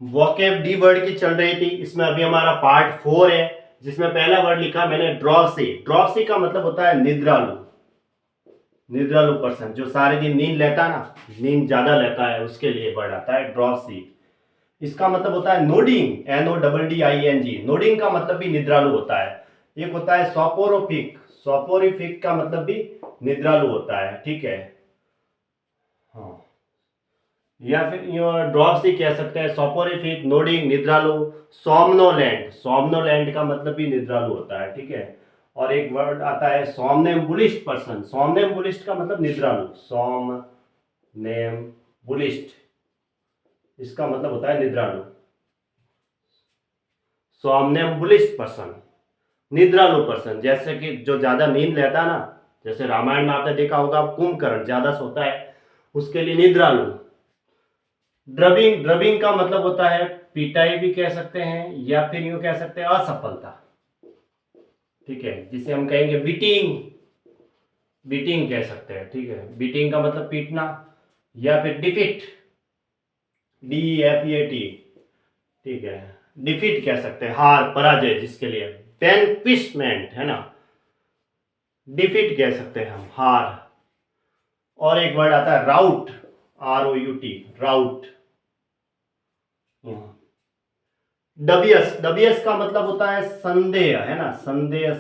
Vocab D word की चल रही थी, इसमें अभी हमारा पार्ट 4 है, जिसमें पहला वर्ड लिखा मैंने ड्रॉपसी। ड्रॉपसी का मतलब होता है निद्रालु। निद्रालु पर्सन जो सारे दिन नींद लेता है ना, नींद ज्यादा लेता है, उसके लिए वर्ड आता है ड्रॉपसी। इसका मतलब होता है नोडिंग, NODDING। नोडिंग का मतलब भी निद्रालु होता है। एक होता है सोपोरोफिक। सोपोरिफिक का मतलब भी निद्रालु होता है, ठीक है। हाँ, या फिर ड्रॉप्स ही कह सकते हैं, सोपोरिफिक, नोडिंग, निद्रालु। सोमनोलैंड, सोमनोलैंड का मतलब भी निद्रालु होता है, ठीक है। और एक वर्ड आता है सोमनेम्बुलिस्ट पर्सन। सोमनेम्बुलिस्ट का मतलब निद्रालु। सोमनेम्बुलिस्ट, इसका मतलब होता है निद्रालु। सोमनेम्बुलिस्ट पर्सन, निद्रालु पर्सन, जैसे कि जो ज्यादा नींद लेता है ना, जैसे रामायण में आपने देखा होगा कुंभकर्ण ज्यादा सोता है, उसके लिए निद्रालु। ड्रबिंग, ड्रबिंग का मतलब होता है पिटाई भी कह सकते हैं, या फिर यूं कह सकते हैं असफलता, ठीक है, जिसे हम कहेंगे बीटिंग। बीटिंग कह सकते हैं, ठीक है। बीटिंग का मतलब पीटना। या फिर डिफीट, DEFEAT, ठीक है। डिफीट कह सकते हैं, हार, पराजय जिसके लिए। वैनक्विशमेंट है ना, डिफीट कह सकते हैं हम, हार। और एक वर्ड आता है राउट, ROUT, राउट। डबियस, डबियस का मतलब होता है संदेह, है ना, संदेह,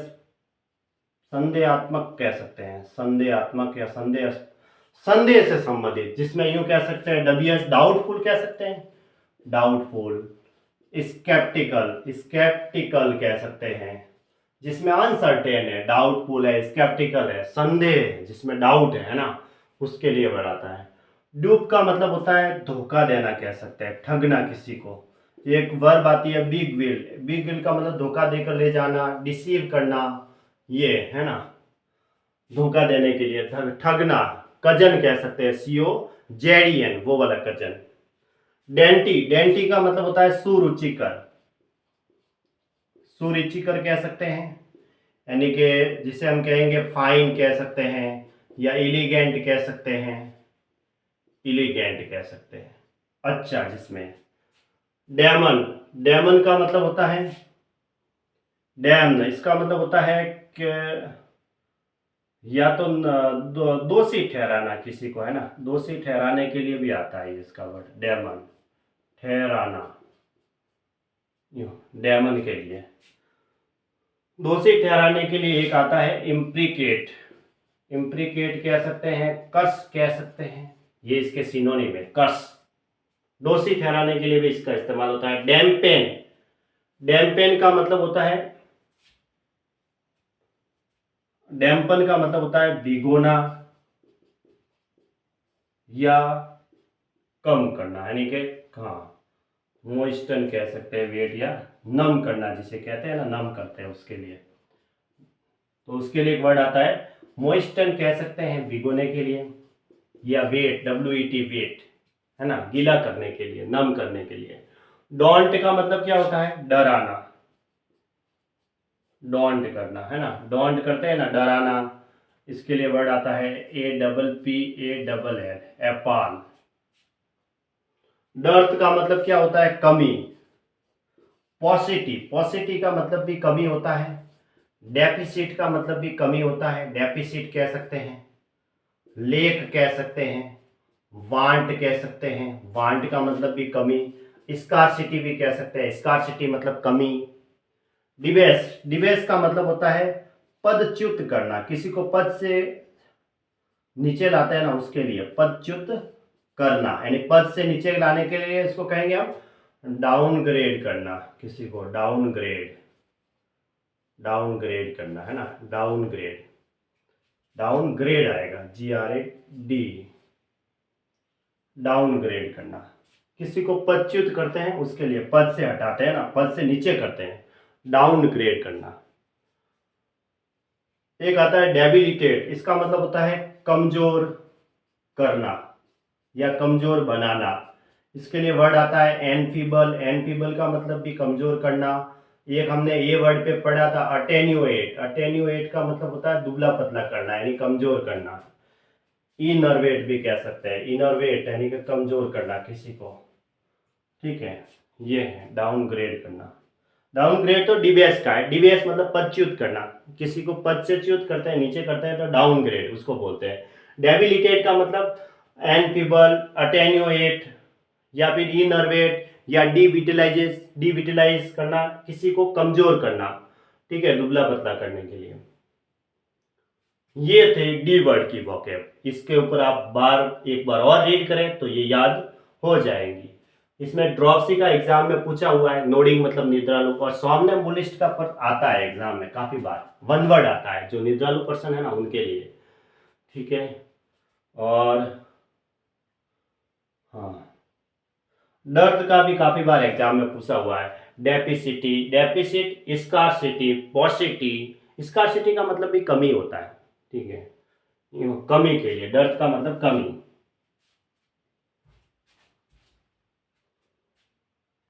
संदेहात्मक कह सकते हैं, संदेहात्मक या संदेह, संदेह से संबंधित, जिसमें यूं कह सकते हैं डबियस, डाउटफुल कह सकते हैं, डाउटफुल। स्केप्टिकल, स्केप्टिकल कह सकते हैं, जिसमें अनसर्टेन है, डाउटफुल है, स्केप्टिकल है, संदेह है, जिसमें डाउट है ना, उसके लिए वर्ड आता है। डूप का मतलब होता है धोखा देना कह सकते हैं, ठगना किसी को। एक वर्ब आती है बिग विल। बिग विल का मतलब धोखा देकर ले जाना, डिसीव करना, ये है ना, धोखा देने के लिए, ठगना। कजन कह सकते हैं, COZEN, वो वाला कजन। डेंटी, डेंटी का मतलब होता है सुरुचिकर, सुरुचिकर कह सकते हैं, यानी कि जिसे हम कहेंगे फाइन कह सकते हैं, या एलिगेंट कह सकते हैं, एलिगेंट कह सकते हैं, अच्छा जिसमें। डेमन, डेमन का मतलब होता है डैम, इसका मतलब होता है कि या तो दोषी ठहराना किसी को, है ना, दोषी ठहराने के लिए भी आता है इसका वर्ड डेमन, ठहराना, डेमन के लिए। दोषी ठहराने के लिए एक आता है इम्प्रीकेट। इम्प्रीकेट कह सकते हैं, कर्स कह सकते हैं, ये इसके सिनोनिम है, कर्स। दोषी ठहराने के लिए भी इसका इस्तेमाल होता है। डैम्पेन, डैम्पेन का मतलब होता है, डैम्पन का मतलब होता है भिगोना या कम करना, यानी कि हाँ, मोइस्टन कह सकते हैं, वेट या नम करना जिसे कहते हैं ना, नम करते हैं उसके लिए। तो उसके लिए एक वर्ड आता है मोइस्टन कह सकते हैं भिगोने के लिए, या वेट, WET, वेट, है ना, गीला करने के लिए, नम करने के लिए। डोंट का मतलब क्या होता है, डराना, डोंट करना, है ना, डोंट करते हैं ना, डराना। इसके लिए वर्ड आता है APPALL, एपाल। डर्थ का मतलब क्या होता है, कमी। पॉसिटी, पॉसिटी का मतलब भी कमी होता है। डेफिसिट का मतलब भी कमी होता है, डेफिसिट कह सकते हैं। लेक कह सकते हैं, वांट कह सकते हैं, वांट का मतलब भी कमी। स्कार्सिटी भी कह सकते हैं, स्कार्सिटी मतलब कमी। डिबेस, डिबेस का मतलब होता है पदच्युत करना, किसी को पद से नीचे लाते हैं ना, उसके लिए पदच्युत करना, यानी पद से नीचे लाने के लिए इसको कहेंगे हम डाउनग्रेड करना, किसी को डाउनग्रेड, डाउनग्रेड करना, है ना, डाउनग्रेड, डाउनग्रेड आएगा, GRAD, डाउनग्रेड करना। किसी को पदच्युत करते हैं, उसके लिए पद से हटाते हैं ना, पद से नीचे करते हैं, डाउनग्रेड करना। एक आता है डेबिलिटेट, इसका मतलब होता है कमजोर करना या कमजोर बनाना। इसके लिए वर्ड आता है एनफीबल, एनफीबल का मतलब भी कमजोर करना। एक हमने ये वर्ड पे पढ़ा था अटेन्यूएट, अटेन्यूएट का मतलब होता है दुबला पतला करना, यानी कमजोर करना। इनर्वेट भी कह सकते हैं, इनर्वेट यानी कि कमजोर करना किसी को, ठीक है। ये है डाउनग्रेड करना। डाउनग्रेड तो डीबीएस का है। डीबीएस मतलब पदच्युत करना, किसी को पद से च्युत करते हैं, नीचे करते हैं तो डाउनग्रेड उसको बोलते हैं। डेबिलिटेट का मतलब एनफीबल, अटेन्यूएट या फिर इनर्वेट या डिविटलाइज करना, किसी को कमजोर करना, ठीक है, दुबला पतला करने के लिए। ये थे डी वर्ड की वोकैब। इसके ऊपर आप एक बार और रीड करें तो ये याद हो जाएंगी। इसमें ड्रॉपसी का एग्जाम में पूछा हुआ है, नोडिंग मतलब निद्रालु, और सॉम्नम्बुलिस्ट का पर आता है एग्जाम में काफी बार, वन वर्ड आता है जो निद्रालु पर्सन है ना उनके लिए, ठीक है। और हाँ, दर्द का भी काफी बार एग्जाम में पूछा हुआ है। Deficit, scarcity, पॉसिटी। स्कार्सिटी का मतलब भी कमी होता है, ठीक है, कमी के लिए, दर्द का मतलब कमी।